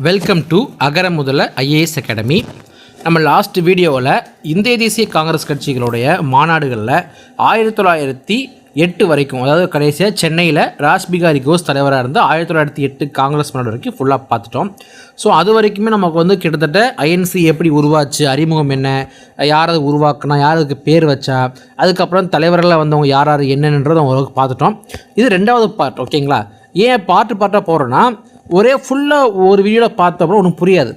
Welcome to அகர முதல IAS academy. நம்ம லாஸ்ட் வீடியோவில் இந்திய தேசிய காங்கிரஸ் கட்சிகளுடைய மாநாடுகளில் 1908 வரைக்கும், அதாவது கடைசியாக சென்னையில் ராஸ்பிகாரி கோஸ் தலைவராக இருந்து 1908 காங்கிரஸ் மாநாடு வரைக்கும் ஃபுல்லாக பார்த்துட்டோம். ஸோ அது வரைக்குமே நமக்கு கிட்டத்தட்ட ஐஎன்சி எப்படி உருவாச்சு, அறிமுகம் என்ன, யார் அதை உருவாக்குனா, யார் அதுக்கு பேர் வச்சா, அதுக்கப்புறம் தலைவர்களாக வந்தவங்க யார் யார் என்னென்னன்றதை அவங்க பார்த்துட்டோம். இது ரெண்டாவது பார்ட். ஓகேங்களா? ஏன் பார்ட்டாக போகிறோன்னா, ஒரே ஃபுல்லாக ஒரு வீடியோவில் பார்த்தப்பறம் ஒன்றும் புரியாது.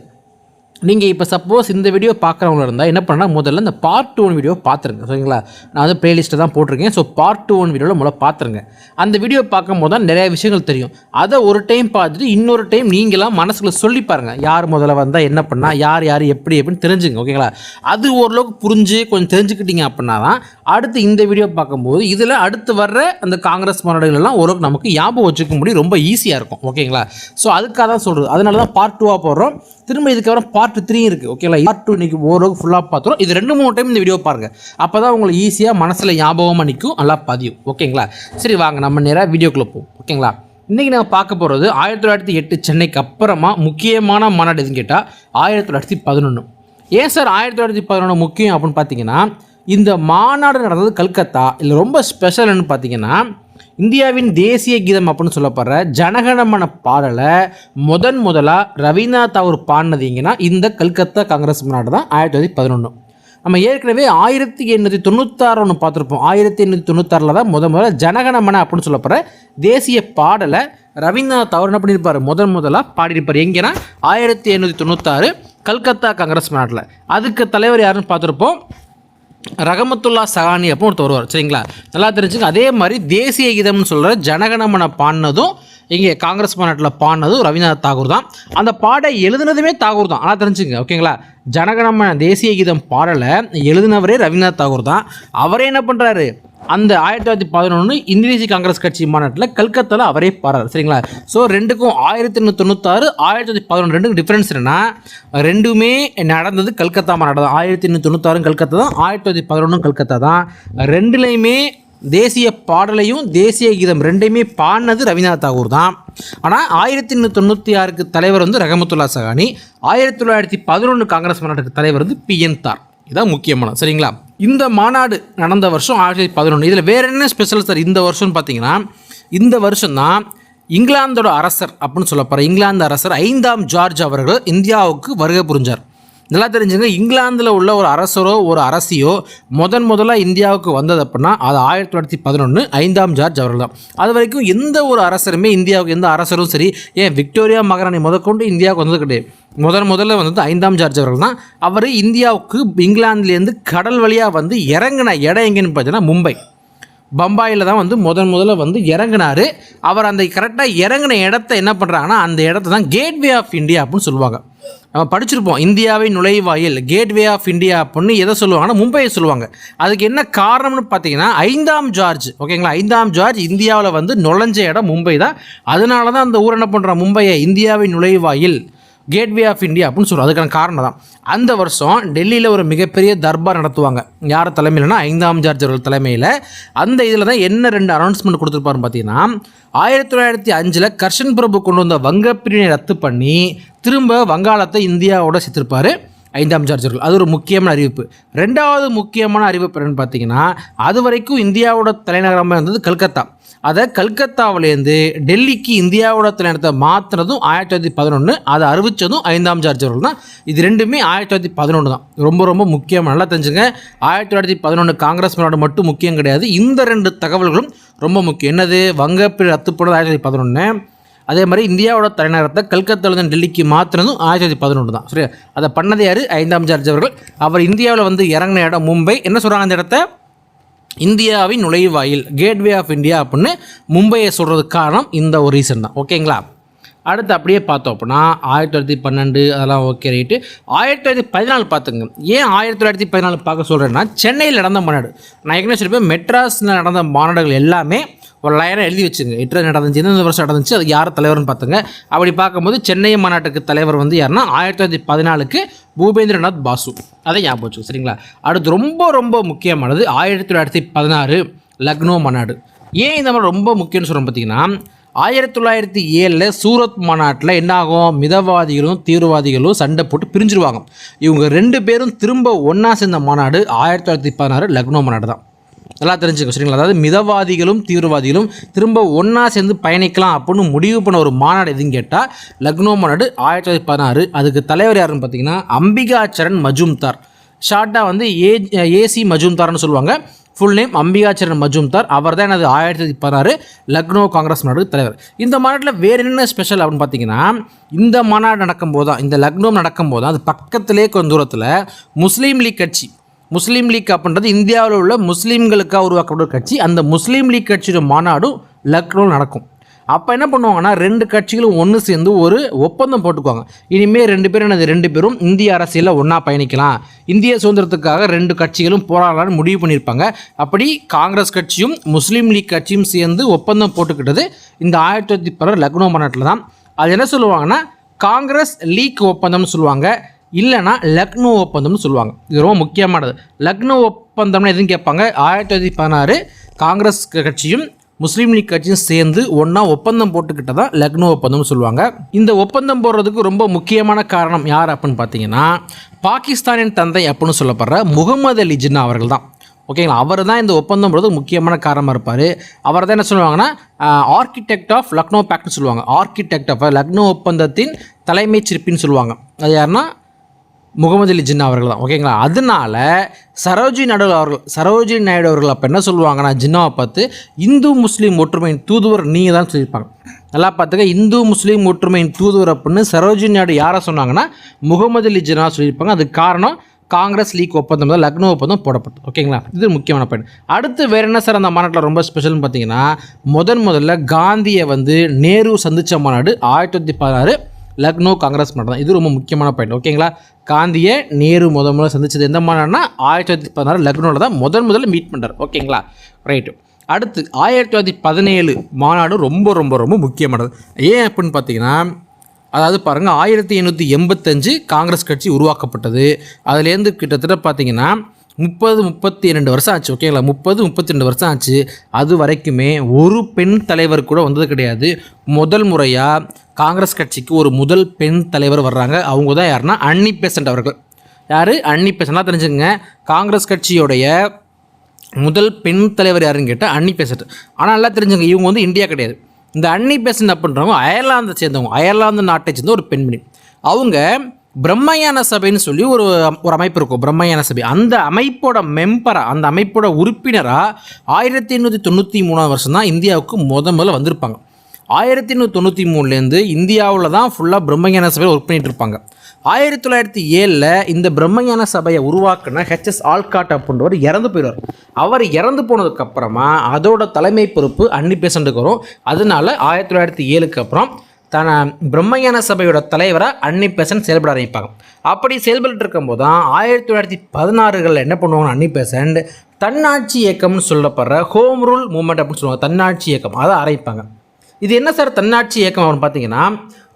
நீங்கள் இப்போ சப்போஸ் இந்த வீடியோ பார்க்குறவங்க இருந்தால் என்ன பண்ணால் முதல்ல இந்த பார்ட் 1 வீடியோ பார்த்துருங்க. சரிங்களா? நான் வந்து ப்ளேலிஸ்ட்டை தான் போட்டிருக்கேன். ஸோ பார்ட் 1 வீடியோவில் முதல்ல பார்த்துருங்க. அந்த வீடியோ பார்க்கும் போது தான் நிறைய விஷயங்கள் தெரியும். அதை ஒரு டைம் பார்த்துட்டு இன்னொரு டைம் நீங்களாம் மனசுக்குள்ள சொல்லி பாருங்கள். யார் முதல்ல வந்தால் என்ன பண்ணால், யார் எப்படின்னு தெரிஞ்சுங்க. ஓகேங்களா? அது ஓரளவுக்கு புரிஞ்சு கொஞ்சம் தெரிஞ்சுக்கிட்டீங்க அப்படின்னா தான் அடுத்து இந்த வீடியோ பார்க்கும்போது இதில் அடுத்து வர்ற அந்த காங்கிரஸ் மாநாடுகளெல்லாம் ஓரளவுக்கு நமக்கு ஞாபகம் வச்சுக்க முடியும், ரொம்ப ஈஸியாக இருக்கும். ஓகேங்களா? ஸோ அதுக்காக தான் சொல்கிறது. அதனால தான் பார்ட் 2 போடுறோம். திரும்ப இதுக்கப்புறம் பார்ட் 3 இருக்குது. ஓகேங்களா? பார்ட் 2 இன்றைக்கி ஓரளவுக்கு ஃபுல்லாக பார்த்துரும். இது 2-3 டைம் இந்த வீடியோ பாருங்கள். அப்போ தான் உங்களுக்கு ஈஸியாக மனசில் ஞாபகமாக நிற்கும், நல்லா பதியும். ஓகேங்களா? சரி, வாங்க நம்ம நேராக வீடியோக்குள்ளே போவோம். ஓகேங்களா? இன்றைக்கி நம்ம பார்க்க போகிறது 1908 சென்னைக்கு அப்புறமா முக்கியமான மாநாடு எதுன்னு கேட்டால் 1911. ஏன் சார் 1911 முக்கியம் அப்படின்னு பார்த்தீங்கன்னா, இந்த மாநாடு நடந்தது கல்கத்தா. இல்லை ரொம்ப ஸ்பெஷல்னு பார்த்தீங்கன்னா, இந்தியாவின் தேசிய கீதம் அப்படின்னு சொல்லப்படுற ஜனகணமன பாடலை முதலாக ரவீந்திரநாத் தாகூர் பாடினது எங்கன்னா இந்த கல்கத்தா காங்கிரஸ் மாநாடு தான் 1911. நம்ம ஏற்கனவே 1896 ஒன்று பார்த்துருப்போம். 1896 தான் முதல்ல ஜனகணமன அப்படின்னு சொல்லப்படுற தேசிய பாடலை ரவீந்திரநாத் தாகூர் என்ன பண்ணியிருப்பார், முதலாக பாடியிருப்பார். எங்கன்னா 1896 கல்கத்தா காங்கிரஸ் மாநாட்டில். அதுக்கு தலைவர் யாருன்னு பார்த்துருப்போம், ரஹமத்துல்லா சஹானி அப்போ ஒருத்தர் வருவார். சரிங்களா? நல்லா தெரிஞ்சுங்க. அதே மாதிரி தேசிய கீதம்னு சொல்கிற ஜனகணமன பாடினதும் இங்கே காங்கிரஸ் மாநாட்டில் பாடினதும் ரவீந்திரநாத் தாகூர் தான். அந்த பாடை எழுதுனதுமே தாகூர் தான். நல்லா தெரிஞ்சுங்க. ஓகேங்களா? ஜனகணமன தேசிய கீதம் பாடலை எழுதினவரே ரவீந்திரநாத் தாகூர் தான். அவரே என்ன பண்ணுறாரு, அந்த 1911 இந்திய தேசிய காங்கிரஸ் கட்சி மாநாட்டில் கல்கத்தாவில் அவரே பாடுறாரு. சரிங்களா? ஸோ ரெண்டுக்கும் 1896 1911 ரெண்டுக்கும் டிஃப்ரென்ஸ் என்னென்னா, ரெண்டுமே நடந்தது கல்கத்தா மாநாடு தான். 1896 கல்கத்தா தான், 1911 கல்கத்தா தான். ரெண்டுலேயுமே தேசிய பாடலையும் தேசிய கீதம் ரெண்டையுமே பாடினது ரவீந்திரநாத் தாகூர் தான். ஆனால் 1896 தலைவர் ரஹமத்துல்லா சஹானி, 1911 காங்கிரஸ் மாநாட்டுக்கு தலைவர் PN தார். இதான் முக்கியமான. சரிங்களா? இந்த மாநாடு நடந்த வருஷம் 1911. இதில் வேறு என்ன ஸ்பெஷல் சார் இந்த வருஷம்னு பார்த்தீங்கன்னா, இந்த வருஷம் தான் இங்கிலாந்தோட அரசர் அப்படின்னு சொல்லப்படுற இங்கிலாந்து அரசர் 5ஆம் ஜார்ஜ் அவர்கள் இந்தியாவுக்கு வருகை புரிஞ்சார். நல்லா தெரிஞ்சுங்க. இங்கிலாந்தில் உள்ள ஒரு அரசரோ ஒரு அரசியோ முதலாக இந்தியாவுக்கு வந்தது அப்படின்னா அது 1911 5ஆம் ஜார்ஜ் அவர்கள் தான். அது வரைக்கும் எந்த ஒரு அரசருமே இந்தியாவுக்கு, எந்த அரசரும் சரி, ஏன் விக்டோரியா மகாராணி முதற்கொண்டு இந்தியாவுக்கு வந்தது கிடையாது. முதல்ல 5ஆம் ஜார்ஜ் அவர்கள் தான். அவர் இந்தியாவுக்கு இங்கிலாந்துலேருந்து கடல் வழியாக இறங்கின இடம் எங்கேன்னு பார்த்தீங்கன்னா மும்பை, பம்பாயில் தான் முதல்ல இறங்கினார். அவர் அந்த கரெக்டாக இறங்கின இடத்த என்ன பண்ணுறாங்கன்னா, அந்த இடத்த தான் கேட்வே ஆஃப் இந்தியா அப்படின்னு சொல்லுவாங்க. நம்ம படிச்சிருப்போம், இந்தியாவின் நுழைவாயில் கேட்வே ஆஃப் இந்தியா அப்படின்னு எதை சொல்லுவாங்கன்னா மும்பையை சொல்லுவாங்க. அதுக்கு என்ன காரணம்னு பார்த்தீங்கன்னா 5ஆம் ஜார்ஜ். ஓகேங்களா? 5ஆம் ஜார்ஜ் இந்தியாவில் நுழைஞ்ச இடம் மும்பை தான். அதனால தான் அந்த ஊர் என்ன பண்ணுறான், மும்பையை இந்தியாவின் நுழைவாயில் கேட்வே ஆஃப் இந்தியா அப்படின்னு சொல்கிறோம். அதுக்கான காரணம் தான். அந்த வருஷம் டெல்லியில் ஒரு மிகப்பெரிய தர்பார் நடத்துவாங்க. யார் தலைமையில்னா 5ஆம் ஜார்ஜ் அவர்கள் தலைமையில். அந்த இதில் தான் என்ன 2 அனௌன்ஸ்மெண்ட் கொடுத்துருப்பாருன்னு பார்த்தீங்கன்னா, 1905 கர்ஷன் பிரபு கொண்டு வந்த வங்க பிரிவினை ரத்து பண்ணி திரும்ப வங்காளத்தை இந்தியாவோட சேர்த்திருப்பார் 5ஆம் ஜார்ஜ் அவர்கள். அது ஒரு முக்கியமான அறிவிப்பு. ரெண்டாவது முக்கியமான அறிவிப்பு என்னன்னு பார்த்தீங்கன்னா, அது வரைக்கும் இந்தியாவோட தலைநகரமாக இருந்தது கல்கத்தா. அதை கல்கத்தாவிலேருந்து டெல்லிக்கு இந்தியாவோட தலைநகரத்தை மாற்றினதும் 1911. அதை அறிவித்ததும் 5ஆம் ஜார்ஜ் அவர்கள் தான். இது ரெண்டுமே 1911 தான். ரொம்ப முக்கியம். நல்லா தெரிஞ்சுங்க. 1911 காங்கிரஸ் மாநாடு மட்டும் முக்கியம் கிடையாது, இந்த 2 தகவல்களும் ரொம்ப முக்கியம். என்னது, வங்கப்பிரிவினை ரத்து பண்ணது 1911, அதே மாதிரி இந்தியாவோட தலைநகரத்தை கல்கத்தாவிலேருந்து டெல்லிக்கு மாற்றினதும் 1911 தான். சரி, அதை பண்ணது யார், 5ஆம் ஜார்ஜ் அவர்கள். அவர் இந்தியாவில் இறங்கின இடம் மும்பை. என்ன சொல்கிறாங்க அந்த இடத்த, இந்தியாவின் நுழைவாயில் கேட்வே ஆஃப் இந்தியா அப்படின்னு மும்பையை சொல்கிறதுக்கு காரணம் இந்த ஒரு ரீசன் தான். ஓகேங்களா? அடுத்து அப்படியே பார்த்தோம் அப்படின்னா 1912 அதெல்லாம் ஓகே ரைட்டு. 1914 பார்த்துங்க. ஏன் 1914 பார்க்க சொல்கிறேன்னா, சென்னையில் நடந்த மாநாடு. நான் ஏற்கனவே சொல்லிப்பேன், மெட்ராஸில் நடந்த மாநாடுகள் எல்லாமே ஒரு லைனாக எழுதி வச்சுங்க. எட்டு நடந்துச்சு, எந்தெந்த வருஷம் நடந்துச்சு, அது யார் தலைவர்னு பார்த்துங்க. அப்படி பார்க்கும்போது சென்னை மாநாட்டுக்கு தலைவர் யாருன்னா 1914 பூபேந்திரநாத் பாசு. அதை ஞாபகம் வச்சுக்கோங்க. சரிங்களா? அடுத்து ரொம்ப முக்கியமானது 1916 லக்னோ மாநாடு. ஏன் இந்த மாதிரி ரொம்ப முக்கியம்னு சொல்கிறோம் பார்த்தீங்கன்னா, 1907 சூரத் மாநாட்டில் என்ன ஆகும், மிதவாதிகளும் தீவிரவாதிகளும் சண்டை போட்டு பிரிஞ்சிருவாங்க. இவங்க 2 பேரும் திரும்ப ஒன்றா சேர்ந்த மாநாடு 1916 லக்னோ மாநாடு தான். நல்லா தெரிஞ்சுக்க சரிங்களா. அதாவது மிதவாதிகளும் தீவிரவாதிகளும் திரும்ப ஒன்றா சேர்ந்து பயணிக்கலாம் அப்படின்னு முடிவு பண்ண ஒரு மாநாடு எதுன்னு கேட்டால் லக்னோ மாநாடு 1916. அதுக்கு தலைவர் யாருன்னு பார்த்தீங்கன்னா அம்பிகாச்சரண் மஜும்தார். ஷார்ட்டாக வந்து ஏசி மஜும்தார்னு சொல்லுவாங்க. Full name Ambikacharan Majumdar. அவர் தான் எனது 1916 லக்னோ காங்கிரஸ் மாநாடு தலைவர். இந்த மாநாட்டில் வேறு என்ன ஸ்பெஷல் அப்படின்னு பார்த்தீங்கன்னா, இந்த மாநாடு நடக்கும்போது தான், இந்த லக்னோ நடக்கும்போது தான் அது பக்கத்திலே கொஞ்சம் தூரத்தில் முஸ்லீம் லீக் கட்சி, முஸ்லீம் லீக் அப்படின்றது இந்தியாவில் உள்ள முஸ்லீம்களுக்காக உருவாக்கப்பட்ட ஒரு கட்சி, அந்த முஸ்லீம் லீக் கட்சியோட மாநாடும் லக்னோவில் நடக்கும். அப்போ என்ன பண்ணுவாங்கன்னா 2 கட்சிகளும் ஒன்று சேர்ந்து ஒரு ஒப்பந்தம் போட்டுக்குவாங்க. இனிமேல் 2 பேரும் இந்திய அரசியலில் ஒன்றா பயணிக்கலாம், இந்திய சுதந்திரத்துக்காக 2 கட்சிகளும் போராடலான்னு முடிவு பண்ணியிருப்பாங்க. அப்படி காங்கிரஸ் கட்சியும் முஸ்லீம் லீக் கட்சியும் சேர்ந்து ஒப்பந்தம் போட்டுக்கிட்டது இந்த 1916 லக்னோ மாநாட்டில் தான். அது என்ன சொல்லுவாங்கன்னா காங்கிரஸ் லீக் ஒப்பந்தம்னு சொல்லுவாங்க, இல்லைனா லக்னோ ஒப்பந்தம்னு சொல்லுவாங்க. இது ரொம்ப முக்கியமானது. லக்னோ ஒப்பந்தம்னு எதுன்னு கேட்பாங்க, 1916 காங்கிரஸ் கட்சியும் முஸ்லீம் லீக் கட்சியும் சேர்ந்து ஒன்றா ஒப்பந்தம் போட்டுக்கிட்ட தான் லக்னோ ஒப்பந்தம்னு சொல்லுவாங்க. இந்த ஒப்பந்தம் போடுறதுக்கு ரொம்ப முக்கியமான காரணம் யார் அப்படின்னு பார்த்தீங்கன்னா, பாகிஸ்தானின் தந்தை அப்படின்னு சொல்லப்படுற முகமது அலி ஜின்னா அவர்கள் தான். ஓகேங்களா. அவர் தான் இந்த ஒப்பந்தம் போடுறதுக்கு முக்கியமான காரணமாக இருப்பார். அவர் தான் என்ன சொல்லுவாங்கன்னா ஆர்கிடெக்ட் ஆஃப் லக்னோ பேக்ட்னு சொல்லுவாங்க. ஆர்கிடெக்ட் ஆஃப் லக்னோ ஒப்பந்தத்தின் தலைமைச் சிற்பின்னு சொல்லுவாங்க. அது யாருன்னா முகமது அலி ஜின்னா அவர்கள் தான். ஓகேங்களா. அதனால சரோஜினி நாயுடு அவர்கள் அப்போ என்ன சொல்லுவாங்கன்னா ஜின்னாவை பார்த்து, இந்து முஸ்லீம் ஒற்றுமையின் தூதுவர் நீங்கள் தான் சொல்லியிருப்பாங்க. நல்லா பார்த்துக்க, இந்து முஸ்லீம் ஒற்றுமையின் தூதுவர் அப்படின்னு சரோஜினி நாயுடு யாரை சொன்னாங்கன்னா முகமது அலி ஜின்னா சொல்லியிருப்பாங்க. அதுக்கு காரணம் காங்கிரஸ் லீக் ஒப்பந்தம் தான், லக்னோ ஒப்பந்தம் போடப்பட்டது. ஓகேங்களா. இது முக்கியமான பாயிண்ட். அடுத்து வேறு என்ன சார் அந்த மாநாட்டில் ரொம்ப ஸ்பெஷல்னு பார்த்தீங்கன்னா, முதல்ல காந்தியை வந்து நேரு சந்தித்த மாநாடு 1916 லக்னோ காங்கிரஸ் மாநாடு தான். இது ரொம்ப முக்கியமான பாயிண்ட். ஓகேங்களா. காந்தியை நேரு முதல்ல சந்தித்தது எந்த மாநாடுனா 1916 லக்னோவில் தான் முதல்ல மீட் பண்ணுறாரு. ஓகேங்களா. ரைட்டு. அடுத்து 1917 மாநாடு ரொம்ப ரொம்ப ரொம்ப முக்கியமானது. ஏன் அப்படின்னு பார்த்தீங்கன்னா, அதாவது பாருங்கள் 1885 காங்கிரஸ் கட்சி உருவாக்கப்பட்டது. அதுலேருந்து கிட்டத்தட்ட பார்த்தீங்கன்னா 32 வருஷம் ஆச்சு. ஓகேங்களா. 32 வருஷம் ஆச்சு. அது வரைக்குமே ஒரு பெண் தலைவர் கூட வந்தது கிடையாது. முதல் முறையாக காங்கிரஸ் கட்சிக்கு ஒரு முதல் பெண் தலைவர் வர்றாங்க. அவங்க தான் யாருன்னா அன்னி பெசன்ட் அவர்கள். யார்? அன்னி பெசன்ட்லாம் தெரிஞ்சுக்கங்க. காங்கிரஸ் கட்சியோடைய முதல் பெண் தலைவர் யாருன்னு கேட்டால் அன்னி பெசன்ட். ஆனால் நல்லா தெரிஞ்சுங்க, இவங்க வந்து இந்தியா கிடையாது. இந்த அன்னி பெசன்ட் அப்படின்றவங்க அயர்லாந்தை சேர்ந்தவங்க, அயர்லாந்து நாட்டை சேர்ந்த ஒரு பெண்மணி. அவங்க பிரம்மயான சபைன்னு சொல்லி ஒரு அமைப்பு இருக்கும், பிரம்மயான சபை. அந்த அமைப்போட மெம்பராக, அந்த அமைப்போட உறுப்பினராக 1893 வருஷம் தான் இந்தியாவுக்கு முதல்ல வந்திருப்பாங்க. 1893 இந்தியாவில் தான் ஃபுல்லாக பிரம்மஞான சபையை ஒர்க் பண்ணிகிட்டு இருப்பாங்க. 1907 இந்த பிரம்மஞான சபையை உருவாக்குன ஹெச்எஸ் ஆல்காட் அப்படின்றவர் இறந்து போயிடுவார். அவர் இறந்து போனதுக்கப்புறமா அதோட தலைமை பொறுப்பு அன்னி பெசன்ட்டுக்கு வரும். அதனால 1907 அப்புறம் பிரம்மஞான சபையோட தலைவராக அன்னி பெசன்ட் செயல்பட ஆரம்பிப்பாங்க. அப்படி செயல்பட்டு இருக்கும்போது தான் 1916 என்ன பண்ணுவாங்க, அன்னி பெசன்ட் தன்னாட்சி இயக்கம்னு சொல்லப்படுற ஹோம் ரூல் மூவ்மெண்ட் அப்படின்னு சொல்லுவாங்க. தன்னாட்சி இயக்கம் அதை ஆரம்பிப்பாங்க. இது என்ன சார் தன்னாட்சி இயக்கம் அப்படின்னு பார்த்தீங்கன்னா,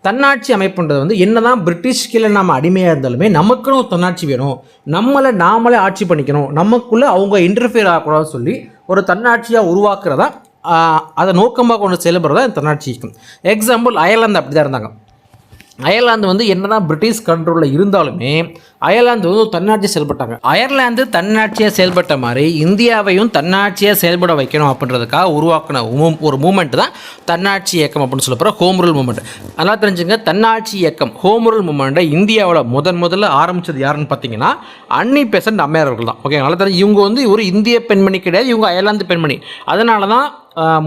தன்னாட்சி அமைப்புன்றது வந்து என்ன தான் பிரிட்டிஷ் கீழே நம்ம அடிமையாக இருந்தாலுமே நமக்குன்னு ஒரு தன்னாட்சி வேணும், நாமளே ஆட்சி பண்ணிக்கணும், நமக்குள்ளே அவங்க இன்டர்ஃபியர் ஆகக்கூடாதுன்னு சொல்லி ஒரு தன்னாட்சியாக உருவாக்குறதா அதை நோக்கமாக கொண்டு செயல்படுறதா இந்த தன்னாட்சி இயக்கம். எக்ஸாம்பிள் அயர்லாந்து அப்படி தான் இருந்தாங்க. அயர்லாந்து வந்து என்ன தான் பிரிட்டிஷ் கண்ட்ரோலில் இருந்தாலுமே அயர்லாந்து வந்து தன்னாட்சியாக செயல்பட்டாங்க. அயர்லாந்து தன்னாட்சியாக செயல்பட்ட மாதிரி இந்தியாவையும் தன்னாட்சியாக செயல்பட வைக்கணும் அப்படின்றதுக்காக உருவாக்கின ஒரு மூமெண்ட் தான் தன்னாட்சி இயக்கம் அப்படின்னு சொல்லப்படுற ஹோம் ரூல் மூமெண்ட். அதனால் தெரிஞ்சுங்க, தன்னாட்சி இயக்கம் ஹோம் ரூல் மூமெண்ட்டை இந்தியாவில் முதல்ல ஆரம்பித்தது யாருன்னு பார்த்தீங்கன்னா அன்னி பெசன்ட் அம்மையார் அவர்கள் தான். ஓகே, நல்லா தெரிஞ்சு இவங்க வந்து ஒரு இந்திய பெண்மணி கிடையாது, இவங்க அயர்லாந்து பெண்மணி. அதனால தான்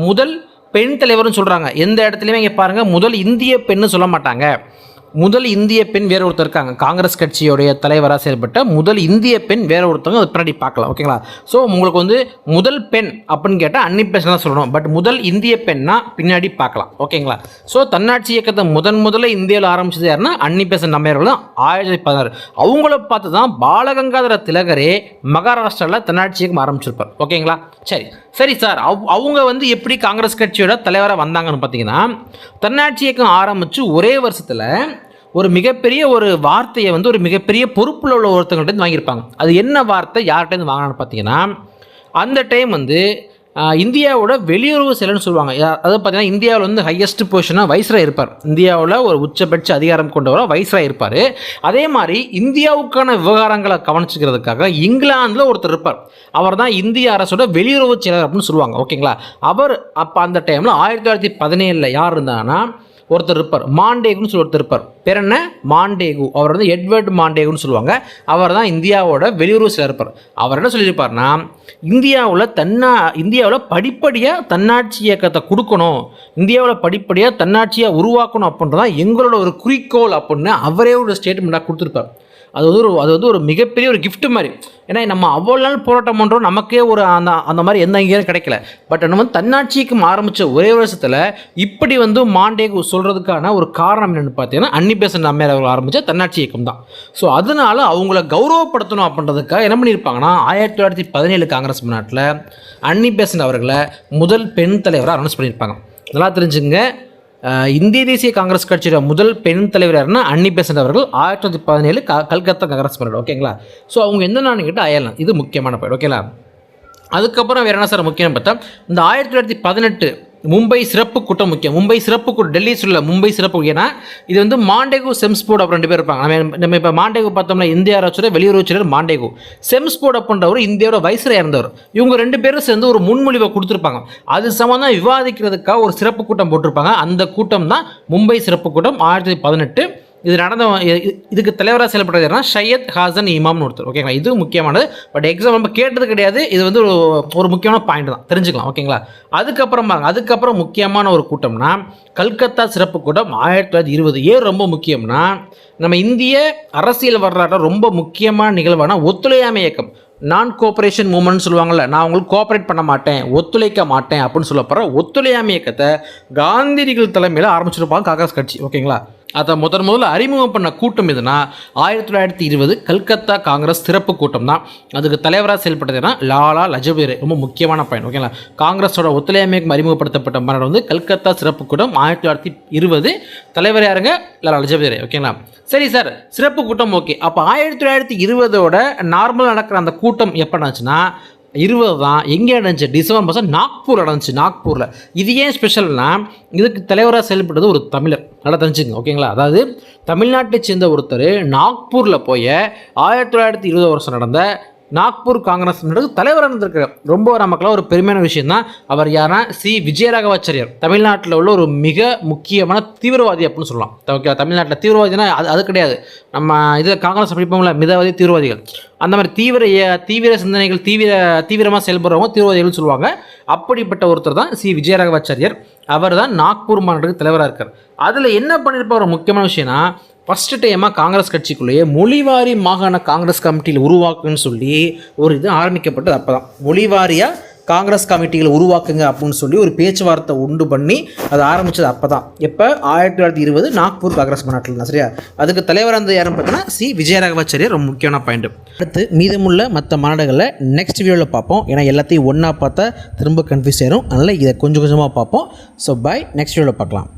முதல் பெண் தலைவர்னு சொல்கிறாங்க. எந்த இடத்துலையுமே இங்கே பாருங்கள் முதல் இந்திய பெண்ணு சொல்ல மாட்டாங்க. முதல் இந்திய பெண் வேற ஒருத்தர் இருக்காங்க, காங்கிரஸ் கட்சியோடைய தலைவராக செயல்பட்ட முதல் இந்திய பெண் வேற ஒருத்தவங்க அது பின்னாடி பார்க்கலாம். ஓகேங்களா. ஸோ உங்களுக்கு வந்து முதல் பெண் அப்படின்னு கேட்டால் அன்னி பெசன்ட் தான் சொல்லணும். பட் முதல் இந்திய பெண்ணா பின்னாடி பார்க்கலாம். ஓகேங்களா. ஸோ தன்னாட்சி இயக்கத்தை முதல்ல இந்தியாவில் ஆரம்பிச்சது யாருன்னா அன்னி பெசன்ட் அம்மையார்கள் தான் 1916. அவங்கள பார்த்து தான் பாலகங்காதர திலகரே மகாராஷ்டிராவில் தன்னாட்சி இயக்கம் ஆரம்பிச்சிருப்பார். ஓகேங்களா. சரி சார், அவங்க வந்து எப்படி காங்கிரஸ் கட்சியோட தலைவராக வந்தாங்கன்னு பார்த்தீங்கன்னா, தன்னாட்சி இயக்கம் ஆரம்பித்து ஒரே வருஷத்தில் ஒரு மிகப்பெரிய ஒரு வார்த்தையை வந்து ஒரு மிகப்பெரிய பொறுப்பில் உள்ள ஒருத்தவங்கள்ட்ட வாங்கியிருப்பாங்க. அது என்ன வார்த்தை, யார்கிட்டேருந்து வாங்கினான்னு பார்த்தீங்கன்னா, அந்த டைம் வந்து இந்தியாவோட வெளியுறவு செயலர்னு சொல்லுவாங்க. அதாவது பார்த்தீங்கன்னா இந்தியாவில் வந்து ஹையஸ்ட் பொசிஷனாக வைஸ்ராய் இருப்பார். இந்தியாவில் ஒரு உச்சபட்ச அதிகாரம் கொண்டவராக வைஸ்ராய் இருப்பார். அதே மாதிரி இந்தியாவுக்கான விவகாரங்களை கவனிச்சுக்கிறதுக்காக இங்கிலாந்தில் ஒருத்தர் இருப்பார். அவர் தான் இந்திய அரசோட வெளியுறவு செயலர் அப்படின்னு சொல்லுவாங்க. ஓகேங்களா? அவர் அப்போ அந்த டைமில் 1917 யார் இருந்தாங்கன்னா ஒருத்தர் இருப்பார், மாண்டேகுன்னு சொல்லி ஒருத்தர் இருப்பார். பேர் என்ன? மாண்டேகு. அவர் வந்து எட்வர்ட் மாண்டேகுன்னு சொல்லுவாங்க. அவர் தான் இந்தியாவோட வெளியுறவு செயலர் இருப்பார். அவர் என்ன சொல்லியிருப்பார்னா, இந்தியாவில் படிப்படியாக தன்னாட்சி இயக்கத்தை கொடுக்கணும், இந்தியாவில் படிப்படியாக தன்னாட்சியாக உருவாக்கணும் அப்படின்றதான் எங்களோட ஒரு குறிக்கோள் அப்படின்னு அவரே ஒரு ஸ்டேட்மெண்ட்டாக கொடுத்துருப்பார். அது வந்து ஒரு மிகப்பெரிய ஒரு கிஃப்ட் மாதிரி. ஏன்னா நம்ம அவ்வளோ நாள் போராட்டம் பண்ணுறோம், நமக்கே ஒரு அந்த மாதிரி எந்த அங்கேயும் கிடைக்கல. பட் நம்ம வந்து தன்னாட்சிக்கு ஆரம்பித்த ஒரே வருஷத்தில் இப்படி வந்து மாண்டேகு சொல்கிறதுக்கான ஒரு காரணம் என்னென்னு பார்த்தீங்கன்னா அன்னி பெசன்ட் அம்மையார் அவர்கள் ஆரம்பித்த தன்னாட்சி இயக்கம் தான். ஸோ அதனால் அவங்கள கௌரவப்படுத்தணும் அப்படின்றதுக்காக என்ன பண்ணியிருப்பாங்கன்னா 1917 காங்கிரஸ் மாநாட்டில் அன்னி பெசன்ட் அவர்களை முதல் பெண் தலைவராக அனௌன்ஸ் பண்ணியிருப்பாங்க. நல்லா தெரிஞ்சுங்க, இந்திய தேசிய காங்கிரஸ் கட்சியோட முதல் பெண் தலைவர் யாருன்னா அன்னி பெசன்ட் அவர்கள் 1917 கல்கத்தா காங்கிரஸ் மாநாடு. ஓகேங்களா? ஸோ அவங்க எந்த நாடு கிட்ட அயர்லாம், இது முக்கியமான பாயிண்ட். ஓகேங்களா? அதுக்கப்புறம் வேறு என்ன சார் முக்கியம் பார்த்தா, இந்த 1918 மும்பை சிறப்பு கூட்டம் முக்கியம். மும்பை சிறப்பு கூட்டம், டெல்லி சொல்ல மும்பை சிறப்பு. ஏன்னா இது வந்து மாண்டேகு செம்ஸ்போர்ட் அப்படி 2 பேர் இருப்பாங்க. நம்ம இப்போ மாண்டேகு பார்த்தோம்னா இந்திய அரசோட வெளியுறவு செயலர் மாண்டேகு, செம்ஸ்போர்ட் அப்படின்றவர் இந்தியாவோட வைஸ்ராய் இருந்தவர். இவங்க 2 பேரும் சேர்ந்து ஒரு முன்மொழிவை கொடுத்துருப்பாங்க. அது சம்பந்தம் விவாதிக்கிறதுக்காக ஒரு சிறப்பு கூட்டம் போட்டிருப்பாங்க. அந்த கூட்டம் தான் மும்பை சிறப்பு கூட்டம் 1918. இது இதுக்கு தலைவராக செயல்படுறதுனா சையத் ஹாசன் இமாம்னு ஒருத்தர். ஓகேங்களா? இது முக்கியமானது. பட் எக்ஸாம் நம்ம கேட்டது கிடையாது. இது வந்து ஒரு முக்கியமான பாயிண்ட் தான், தெரிஞ்சுக்கலாம். ஓகேங்களா? அதுக்கப்புறம் முக்கியமான ஒரு கூட்டம்னா கல்கத்தா சிறப்பு கூட்டம் 1920. ஏன் ரொம்ப முக்கியம்னா, நம்ம இந்திய அரசியல் வரலாற்றில் ரொம்ப முக்கியமான நிகழ்வான ஒத்துழையாமை இயக்கம், நான் கோஆப்ரேஷன் மூவ்மெண்ட் சொல்லுவாங்கள்ல, நான் உங்களுக்கு கோஆப்ரேட் பண்ண மாட்டேன், ஒத்துழைக்க மாட்டேன் அப்படின்னு சொல்லப்படுற ஒத்துழையாமை இயக்கத்தை காந்தியடிகள் தலைமையில் ஆரம்பிச்சிருப்பாங்க காங்கிரஸ் கட்சி. ஓகேங்களா? அதை முதல்ல அறிமுகம் பண்ண கூட்டம் எதுனா 1920 கல்கத்தா காங்கிரஸ் சிறப்பு கூட்டம் தான். அதுக்கு தலைவராக செயல்பட்டதுன்னா லாலா லஜபதி ராய். ரொம்ப முக்கியமான பாயிண்ட். ஓகேங்களா? காங்கிரஸோட ஒத்துழையாமைக்கு அறிமுகப்படுத்தப்பட்ட மாநாடு வந்து கல்கத்தா சிறப்பு கூட்டம் 1920. தலைவர் யாருங்க? லாலா லஜபதி ராய். ஓகேங்களா? சரி சார், சிறப்பு கூட்டம் ஓகே. அப்போ 1920ஓட நார்மலாக நடக்கிற அந்த கூட்டம் எப்போ நடந்துச்சுன்னா 20 தான். எங்கே நடந்துச்சு? டிசம்பர் மாதம் நாக்பூர் நடந்துச்சு. நாக்பூரில். இது ஏன் ஸ்பெஷல்னா, இதுக்கு தலைவராக செயல்பட்டது ஒரு தமிழர். நல்லா தெரிஞ்சுங்க. ஓகேங்களா? அதாவது தமிழ்நாட்டை சேர்ந்த ஒருத்தர் நாக்பூரில் போய் 1920 வருஷம் நடந்த நாக்பூர் காங்கிரஸ் தலைவராக இருந்திருக்கார். ரொம்ப நமக்குலாம் ஒரு பெருமையான விஷயம் தான். அவர் யாரா? சி விஜயராகவாச்சாரியார். தமிழ்நாட்டில் உள்ள ஒரு மிக முக்கியமான தீவிரவாதி அப்படின்னு சொல்லலாம். ஓகே, தமிழ்நாட்டில் தீவிரவாதினா அது கிடையாது. நம்ம இதில் காங்கிரஸ் படிப்போம்ல, மிதவாதி தீவிரவாதிகள், அந்த மாதிரி தீவிர சிந்தனைகள் தீவிரமாக செயல்படுறவங்க தீவிரவாதிகள்னு சொல்லுவாங்க. அப்படிப்பட்ட ஒருத்தர் தான் சி விஜயராகவாச்சாரியார். அவர் தான் நாக்பூர் மாநாட்டுக்கு தலைவராக இருக்கார். அதில் என்ன பண்ணியிருப்பார்? ஒரு முக்கியமான விஷயம்னா, ஃபஸ்ட்டு டைமாக காங்கிரஸ் கட்சிக்குள்ளேயே மொழிவாரி மாகாண காங்கிரஸ் கமிட்டியில் உருவாக்குன்னு சொல்லி ஒரு இது ஆரம்பிக்கப்பட்டது. அப்போ தான் மொழிவாரியாக காங்கிரஸ் கமிட்டிகளை உருவாக்குங்க அப்படின்னு சொல்லி ஒரு பேச்சுவார்த்தை உண்டு பண்ணி அதை ஆரம்பித்தது. அப்போ தான் எப்போ 1920 நாக்பூர் காங்கிரஸ் மாநாட்டில் தான். சரியா? அதுக்கு தலைவராக இருந்தது யாருன்னு பார்த்தீங்கன்னா சி விஜயராகவாச்சாரியார். ரொம்ப முக்கியமான பாயிண்ட். அடுத்து மீதமுள்ள மற்ற மாநாடுகளை நெக்ஸ்ட் வீடியோவில் பார்ப்போம். ஏன்னா எல்லாத்தையும் ஒன்றா பார்த்தா திரும்ப கன்ஃபியூஸ் ஆயிரும். அதனால் இதை கொஞ்சம் கொஞ்சமாக பார்ப்போம். ஸோ பை, நெக்ஸ்ட் வீடியோவில் பார்க்கலாம்.